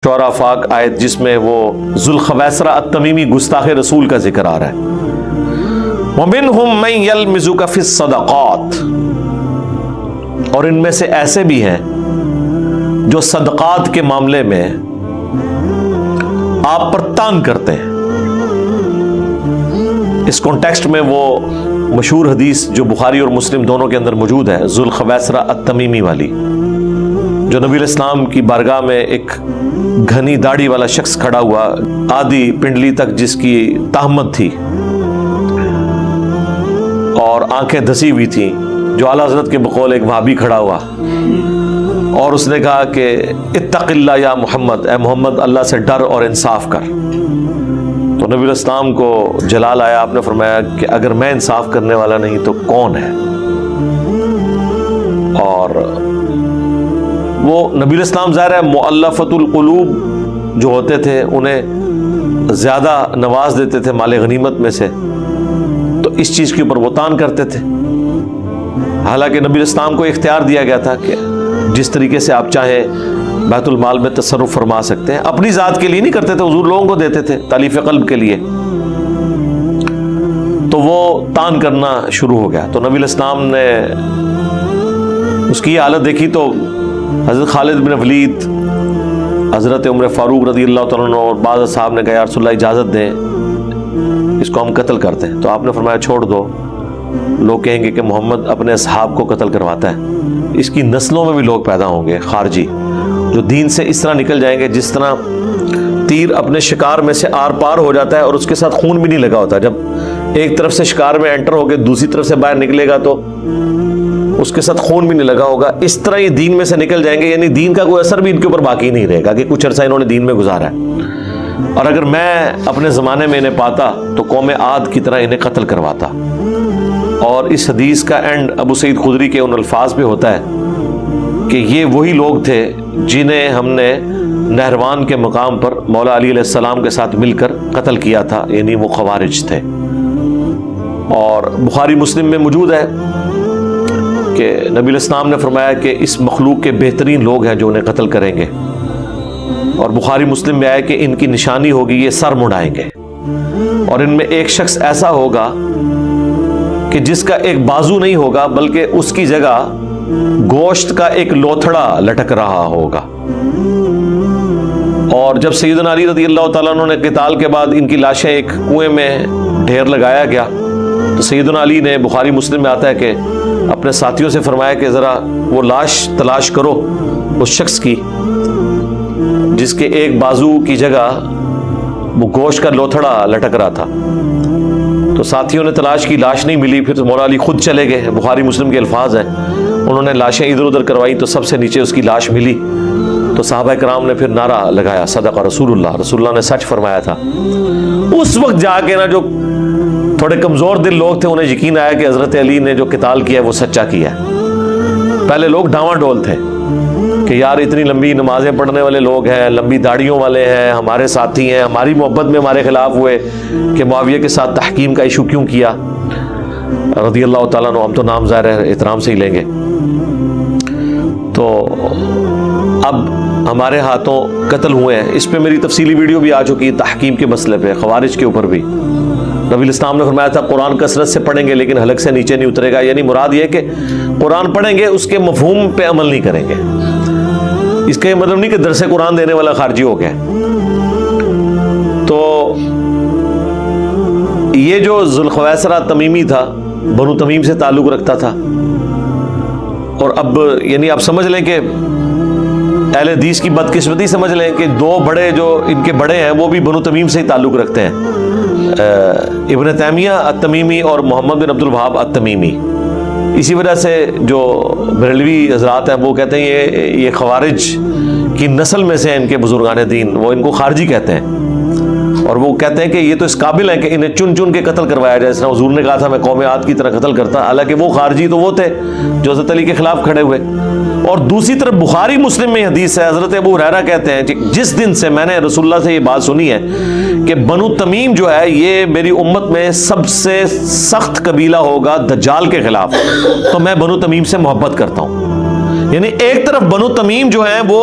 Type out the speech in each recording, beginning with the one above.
شعراء فاق آیت جس میں وہ ذوالخویسرہ التمیمی گستاخ رسول کا ذکر آ رہا ہے. وَمِنْهُمْ مَنْ يَلْمِزُكَ فِي الصَّدَقَاتِ، اور ان میں سے ایسے بھی ہیں جو صدقات کے معاملے میں آپ پر تان کرتے ہیں. اس کانٹیکسٹ میں وہ مشہور حدیث جو بخاری اور مسلم دونوں کے اندر موجود ہے، ذوالخویسرہ التمیمی والی، جو نبی علیہ السلام کی بارگاہ میں ایک گھنی داڑھی والا شخص کھڑا ہوا، آدھی پنڈلی تک جس کی تہمت تھی اور آنکھیں دھسی ہوئی تھیں، جو اعلیٰ حضرت کے بقول ایک وہابی کھڑا ہوا اور اس نے کہا کہ اتق اللہ یا محمد، اے محمد اللہ سے ڈر اور انصاف کر. تو نبی علیہ السلام کو جلال آیا، آپ نے فرمایا کہ اگر میں انصاف کرنے والا نہیں تو کون ہے؟ اور وہ نبی علیہ السلام ظاہر ہے مؤلفۃ القلوب جو ہوتے تھے انہیں زیادہ نواز دیتے تھے مال غنیمت میں سے، تو اس چیز کے اوپر وہ تان کرتے تھے. حالانکہ نبی علیہ السلام کو اختیار دیا گیا تھا کہ جس طریقے سے آپ چاہیں بیت المال میں تصرف فرما سکتے ہیں. اپنی ذات کے لیے نہیں کرتے تھے، حضور لوگوں کو دیتے تھے تالیف قلب کے لیے. تو وہ تان کرنا شروع ہو گیا. تو نبی علیہ السلام نے اس کی حالت دیکھی تو حضرت خالد بن ولید، حضرت عمر فاروق رضی اللہ تعالیٰ عنہ اور بعض صاحب نے کہا یا رسول اللہ اجازت دیں اس کو ہم قتل کرتے ہیں. تو آپ نے فرمایا چھوڑ دو، لوگ کہیں گے کہ محمد اپنے اصحاب کو قتل کرواتا ہے. اس کی نسلوں میں بھی لوگ پیدا ہوں گے خارجی جو دین سے اس طرح نکل جائیں گے جس طرح تیر اپنے شکار میں سے آر پار ہو جاتا ہے اور اس کے ساتھ خون بھی نہیں لگا ہوتا. جب ایک طرف سے شکار میں انٹر ہو کے دوسری طرف سے باہر نکلے گا تو اس کے ساتھ خون بھی نہیں لگا ہوگا. اس طرح یہ دین میں سے نکل جائیں گے، یعنی دین کا کوئی اثر بھی ان کے اوپر باقی نہیں رہے گا کہ کچھ عرصہ انہوں نے دین میں گزارا ہے. اور اگر میں اپنے زمانے میں انہیں پاتا تو قوم عاد کی طرح انہیں قتل کرواتا. اور اس حدیث کا اینڈ ابو سعید خدری کے ان الفاظ پہ ہوتا ہے کہ یہ وہی لوگ تھے جنہیں ہم نے نہروان کے مقام پر مولا علی علیہ السلام کے ساتھ مل کر قتل کیا تھا، یعنی وہ خوارج تھے. اور بخاری مسلم میں موجود ہے کہ نبی علیہ السلام نے فرمایا کہ اس مخلوق کے بہترین لوگ ہیں جو انہیں قتل کریں گے. اور بخاری مسلم میں آیا کہ ان کی نشانی ہوگی یہ سر مڑائیں گے، اور ان میں ایک شخص ایسا ہوگا کہ جس کا ایک بازو نہیں ہوگا بلکہ اس کی جگہ گوشت کا ایک لوتھڑا لٹک رہا ہوگا. اور جب سیدنا علی رضی اللہ تعالیٰ عنہ نے قتال کے بعد ان کی لاشیں ایک کنویں میں ڈھیر لگایا گیا تو سیدنا علی نے، بخاری مسلم میں آتا ہے کہ اپنے ساتھیوں سے فرمایا کہ ذرا وہ لاش تلاش کرو اس شخص کی جس کے ایک بازو کی جگہ وہ گوشت کا لوتھڑا لٹک رہا تھا. تو ساتھیوں نے تلاش کی، لاش نہیں ملی. پھر مولا علی خود چلے گئے، بخاری مسلم کے الفاظ ہیں. انہوں نے لاشیں ادھر ادھر کروائی تو سب سے نیچے اس کی لاش ملی. تو صحابہ کرام نے پھر نعرہ لگایا صدق رسول اللہ، رسول اللہ نے سچ فرمایا تھا. اس وقت جا کے نا جو تھوڑے کمزور دل لوگ تھے انہیں یقین آیا کہ حضرت علی نے جو قتال کیا ہے وہ سچا کیا ہے. پہلے لوگ ڈاواں ڈول تھے کہ یار اتنی لمبی نمازیں پڑھنے والے لوگ ہیں، لمبی داڑھیوں والے ہیں، ہمارے ساتھی ہیں، ہماری محبت میں ہمارے خلاف ہوئے کہ معاویہ کے ساتھ تحکیم کا ایشو کیوں کیا رضی اللہ تعالیٰ عنہ. ہم تو نام ظاہر ہے احترام سے ہی لیں گے. تو اب ہمارے ہاتھوں قتل ہوئے ہیں. اس پہ میری تفصیلی ویڈیو بھی آ چکی ہے تحکیم کے مسئلے پہ، خوارج کے اوپر بھی. نبی علیہ السلام نے فرمایا تھا قرآن کثرت سے پڑھیں گے لیکن حلق سے نیچے نہیں اترے گا. یعنی مراد یہ کہ قرآن پڑھیں گے اس کے مفہوم پہ عمل نہیں کریں گے. اس کا یہ مطلب نہیں کہ درس قرآن دینے والا خارجی ہو گیا. تو یہ جو ذوالخویسرہ تمیمی تھا بنو تمیم سے تعلق رکھتا تھا. اور اب یعنی آپ سمجھ لیں کہ اہل حدیث کی بدقسمتی سمجھ لیں کہ دو بڑے جو ان کے بڑے ہیں وہ بھی بنو تمیم سے ہی تعلق رکھتے ہیں، ابن تیمیہ التمیمی اور محمد بن عبد الوہاب التمیمی. اسی وجہ سے جو بریلوی حضرات ہیں وہ کہتے ہیں یہ خوارج کی نسل میں سے ہیں ان کے بزرگان دین، وہ ان کو خارجی کہتے ہیں. اور وہ کہتے ہیں کہ یہ تو اس قابل ہیں کہ انہیں چن چن کے قتل کروایا جائے، جس طرح حضور نے کہا تھا میں قوم عاد کی طرح قتل کرتا. حالانکہ وہ خارجی تو وہ تھے جو حضرت علی کے خلاف کھڑے ہوئے. اور دوسری طرف بخاری مسلم میں حدیث ہے، حضرت ابو ہریرہ کہتے ہیں جس دن سے میں نے رسول اللہ سے یہ بات سنی ہے کہ بنو تمیم جو ہے یہ میری امت میں سب سے سخت قبیلہ ہوگا دجال کے خلاف، تو میں بنو تمیم سے محبت کرتا ہوں. یعنی ایک طرف بنو تمیم جو ہیں وہ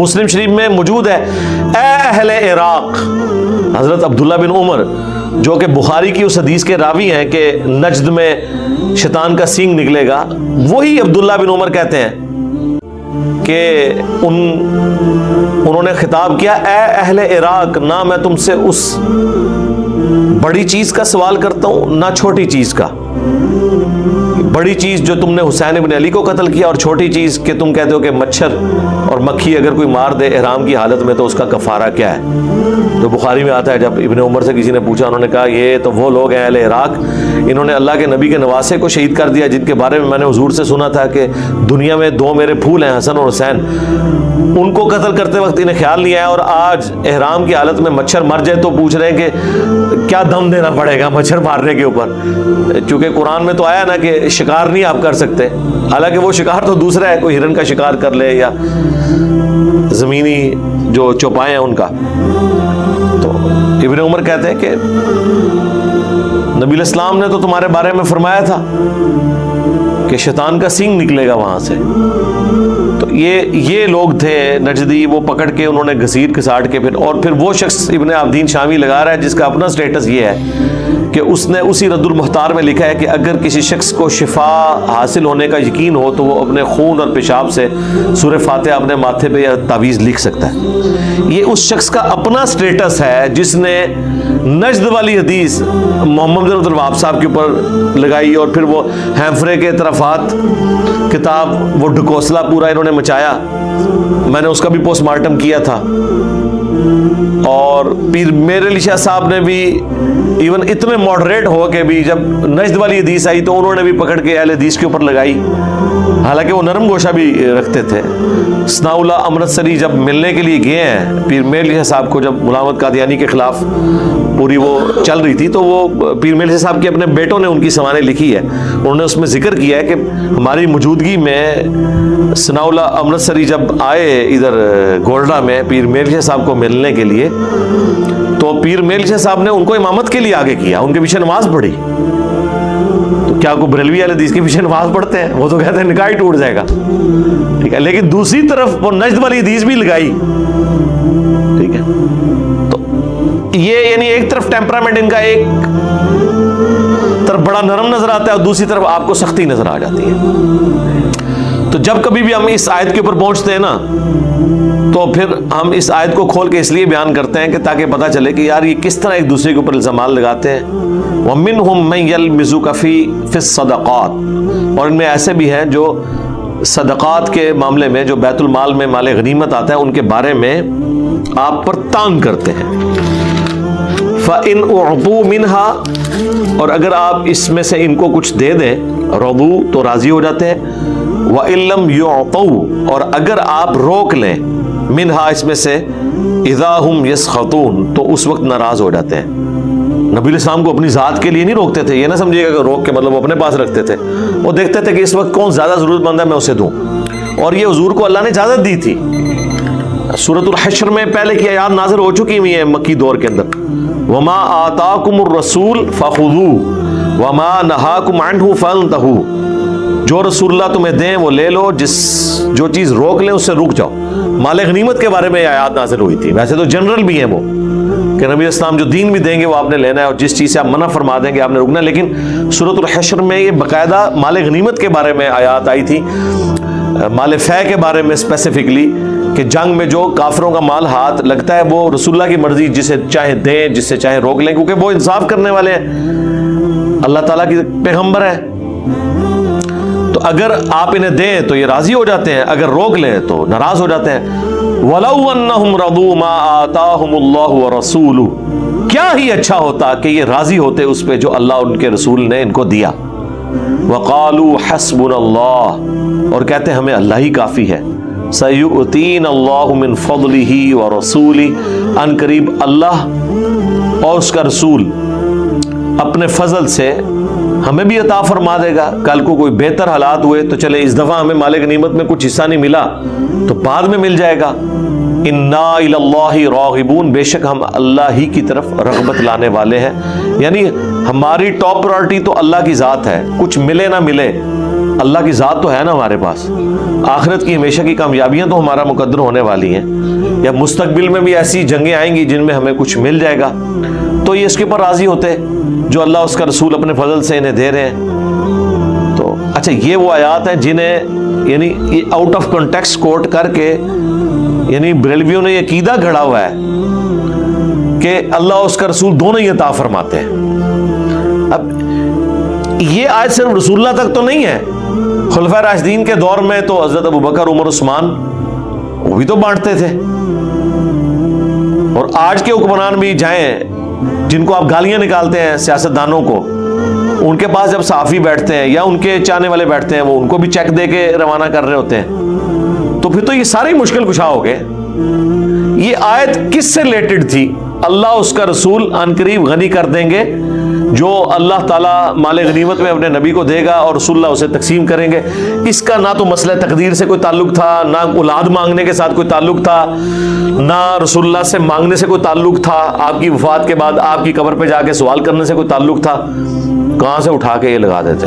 مسلم شریف میں موجود ہے اے اہل عراق، حضرت عبداللہ بن عمر جو کہ بخاری کی اس حدیث کے راوی ہیں کہ نجد میں شیطان کا سینگ نکلے گا، وہی عبداللہ بن عمر کہتے ہیں کہ انہوں نے خطاب کیا اے اہل عراق، نہ میں تم سے اس بڑی چیز کا سوال کرتا ہوں نہ چھوٹی چیز کا۔ بڑی چیز جو تم نے حسین ابن علی کو قتل کیا، اور چھوٹی چیز کہ تم کہتے ہو کہ مچھر اور مکھی اگر کوئی مار دے احرام کی حالت میں تو اس کا کفارہ کیا ہے۔ تو بخاری میں آتا ہے جب ابن عمر سے کسی نے پوچھا، انہوں نے کہا یہ تو وہ لوگ ہیں اہل عراق، انہوں نے اللہ کے نبی کے نواسے کو شہید کر دیا جن کے بارے میں نے حضور سے سنا تھا کہ دنیا میں دو میرے پھول ہیں حسن اور حسین، ان کو قتل کرتے وقت انہیں خیال نہیں آیا، اور آج احرام کی حالت میں مچھر مر جائے تو پوچھ رہے ہیں کہ کیا دم دینا پڑے گا مچھر مارنے کے اوپر، چونکہ قرآن میں تو آیا نا کہ شکار نہیں آپ کر سکتے، حالانکہ وہ شکار تو دوسرا ہے، کوئی ہرن کا شکار کر لے یا زمینی جو چوپائے ہیں ان کا۔ تو ابن عمر کہتے ہیں کہ نبی علیہ السلام نے تو تمہارے بارے میں فرمایا تھا کہ شیطان کا سینگ نکلے گا وہاں سے۔ تو یہ لوگ تھے نجدی، وہ پکڑ کے انہوں نے گھسیٹ گھساٹ کے پھر وہ شخص ابن عابدین شامی لگا رہا ہے جس کا اپنا سٹیٹس یہ ہے کہ اس نے اسی رد المختار میں لکھا ہے کہ اگر کسی شخص کو شفا حاصل ہونے کا یقین ہو تو وہ اپنے خون اور پیشاب سے سورہ فاتحہ اپنے ماتھے پہ یا تعویذ لکھ سکتا ہے۔ یہ اس شخص کا اپنا سٹیٹس ہے جس نے نجد والی حدیث محمد بن عبد الوہاب صاحب کے اوپر لگائی، اور پھر وہ ہیمفرے کے اطرافات کتاب، وہ ڈھکوسلا پورا انہوں نے مچایا، میں نے اس کا بھی پوسٹ مارٹم کیا تھا۔ اور پیر میر علی شاہ صاحب نے بھی ایون اتنے ماڈریٹ ہو کے بھی جب نجد والی حدیث آئی تو انہوں نے بھی پکڑ کے اہل حدیث کے اوپر لگائی، حالانکہ وہ نرم گوشہ بھی رکھتے تھے۔ ثناء اللہ امرتسری جب ملنے کے لیے گئے ہیں پیر میر علی شاہ صاحب کو، جب ملامت قادیانی کے خلاف پوری وہ چل رہی تھی، تو وہ پیر میر علی شاہ صاحب کے اپنے بیٹوں نے ان کی سوانح لکھی ہے، انہوں نے اس میں ذکر کیا ہے کہ ہماری موجودگی میں ثناء اللہ امرتسری جب آئے ادھر گولڈا میں پیر میر علی شاہ صاحب کو ملنے کے لیے، تو پیر میر علی شاہ صاحب نے ان کو امامت کے لیے آگے کیا، ان کے پیچھے نماز پڑھی۔ تو کیا کوئی بریلوی اہل حدیث کے پیچھے نماز پڑھتے ہیں؟ وہ تو کہتے ہیں نکاح ہی ٹوٹ جائے گا، ٹھیک ہے، لیکن دوسری طرف وہ نجد والی حدیث بھی لگائی، ٹھیک ہے۔ تو یہ یعنی ایک طرف ٹیمپرامنٹ ان کا ایک طرف بڑا نرم نظر آتا ہے اور دوسری طرف آپ کو سختی نظر آ جاتی ہے۔ تو جب کبھی بھی ہم اس آیت کے اوپر پہنچتے ہیں نا تو پھر ہم اس آیت کو کھول کے اس لیے بیان کرتے ہیں کہ تاکہ پتہ چلے کہ یار یہ کس طرح ایک دوسرے کے اوپر الزامات لگاتے ہیں۔ وَمِنْهُمْ مَنْ يَلْمِزُكَ فِي الصَّدَقَاتِ، اور ان میں ایسے بھی ہیں جو صدقات کے معاملے میں، جو بیت المال میں مال غنیمت آتا ہے، ان کے بارے میں آپ پر تانگ کرتے ہیں۔ فَإِنْ أُعْطُوا مِنْهَا، اور اگر آپ اس میں سے ان کو کچھ دے دیں، رضوا تو راضی ہو جاتے ہیں، وَإِن لَمْ يُعْطَوْا، اور اگر آپ روک لیں، منہا اس میں سے، اذا ہم یسخطون، تو اس وقت ناراض ہو جاتے ہیں۔ نبی علیہ السلام کو اپنی ذات کے لیے نہیں روکتے تھے، یہ نہ سمجھیے گا کہ روک کے مطلب وہ اپنے پاس رکھتے تھے، وہ دیکھتے تھے کہ اس وقت کون زیادہ ضرورت مند ہے میں اسے دوں، اور یہ حضور کو اللہ نے اجازت دی تھی۔ سورۃ الحشر میں پہلے کی آیات نازل ہو چکی ہوئی ہیں مکی دور کے اندر، وما آتاکم الرسول فخذوہ وما نہاکم عنہ فانتہوا، جو رسول اللہ تمہیں دیں وہ لے لو، جو چیز روک لیں اس سے رک جاؤ۔ مال غنیمت کے بارے میں آیات نازل ہوئی تھی، ویسے تو جنرل بھی ہیں وہ کہ نبی اسلام جو دین بھی دیں گے وہ آپ نے لینا ہے، اور جس چیز سے آپ منع فرما دیں گے آپ نے رکنا ہے، لیکن سورۃ الحشر میں یہ باقاعدہ مال غنیمت کے بارے میں آیات آئی تھی، مال فے کے بارے میں اسپیسیفکلی، کہ جنگ میں جو کافروں کا مال ہاتھ لگتا ہے وہ رسول اللہ کی مرضی، جسے چاہے دیں جس سے چاہے روک لیں، کیونکہ وہ انصاف کرنے والے ہیں، اللہ تعالیٰ کی پیغمبر ہے۔ تو اگر آپ انہیں دیں تو یہ راضی ہو جاتے ہیں، اگر روک لیں تو ناراض ہو جاتے ہیں۔ وَلَوْ أَنَّهُمْ رَضُوا مَا آتَاهُمُ اللَّهُ وَرَسُولُهُ، کیا ہی اچھا ہوتا کہ یہ راضی ہوتے اس پہ جو اللہ ان کے رسول نے ان کو دیا۔ وَقَالُوا حَسْبُنَا اللَّهُ، اور کہتے ہیں ہمیں اللہ ہی کافی ہے۔ سَيُؤْتِينَ اللَّهُ مِنْ فَضْلِهِ وَرَسُولِهِ، ان قریب اللہ اور اس کا رسول اپنے فضل سے ہمیں بھی عطا فرما دے گا۔ کل کو کوئی بہتر حالات ہوئے تو چلے اس دفعہ ہمیں مال غنیمت میں کچھ حصہ نہیں ملا تو بعد میں مل جائے گا۔ انا الی اللہ راغبون، بے شک ہم اللہ ہی کی طرف رغبت لانے والے ہیں، یعنی ہماری ٹاپ پرائرٹی تو اللہ کی ذات ہے، کچھ ملے نہ ملے اللہ کی ذات تو ہے نا ہمارے پاس، آخرت کی ہمیشہ کی کامیابیاں تو ہمارا مقدر ہونے والی ہیں، یا مستقبل میں بھی ایسی جنگیں آئیں گی جن میں ہمیں کچھ مل جائے گا، تو یہ اس کے اوپر راضی ہوتے جو اللہ اس کا رسول اپنے فضل سے انہیں دے رہے ہیں۔ تو اچھا یہ وہ آیات ہیں جنہیں یعنی آؤٹ آف کنٹیکسٹ کوٹ کر کے یعنی بریلویوں نے یہ عقیدہ گھڑا ہوا ہے کہ اللہ اس کا رسول دونوں ہی عطا فرماتے ہیں۔ اب یہ آیت صرف رسول اللہ تک تو نہیں ہے، خلفائے راشدین کے دور میں تو حضرت ابوبکر، عمر، عثمان وہ بھی تو بانٹتے تھے، اور آج کے حکمران بھی جائیں جن کو آپ گالیاں نکالتے ہیں سیاستدانوں کو، ان کے پاس جب صحافی بیٹھتے ہیں یا ان کے چاہنے والے بیٹھتے ہیں وہ ان کو بھی چیک دے کے روانہ کر رہے ہوتے ہیں، تو پھر تو یہ ساری مشکل کشا ہو گئے۔ یہ آیت کس سے ریلیٹڈ تھی؟ اللہ اس کا رسول ان قریب غنی کر دیں گے، جو اللہ تعالیٰ مال غنیمت میں اپنے نبی کو دے گا اور رسول اللہ اسے تقسیم کریں گے۔ اس کا نہ تو مسئلہ تقدیر سے کوئی تعلق تھا، نہ اولاد مانگنے کے ساتھ کوئی تعلق تھا، نہ رسول اللہ سے مانگنے سے کوئی تعلق تھا، آپ کی وفات کے بعد آپ کی قبر پہ جا کے سوال کرنے سے کوئی تعلق تھا۔ کہاں سے اٹھا کے یہ لگا دیتے ہیں۔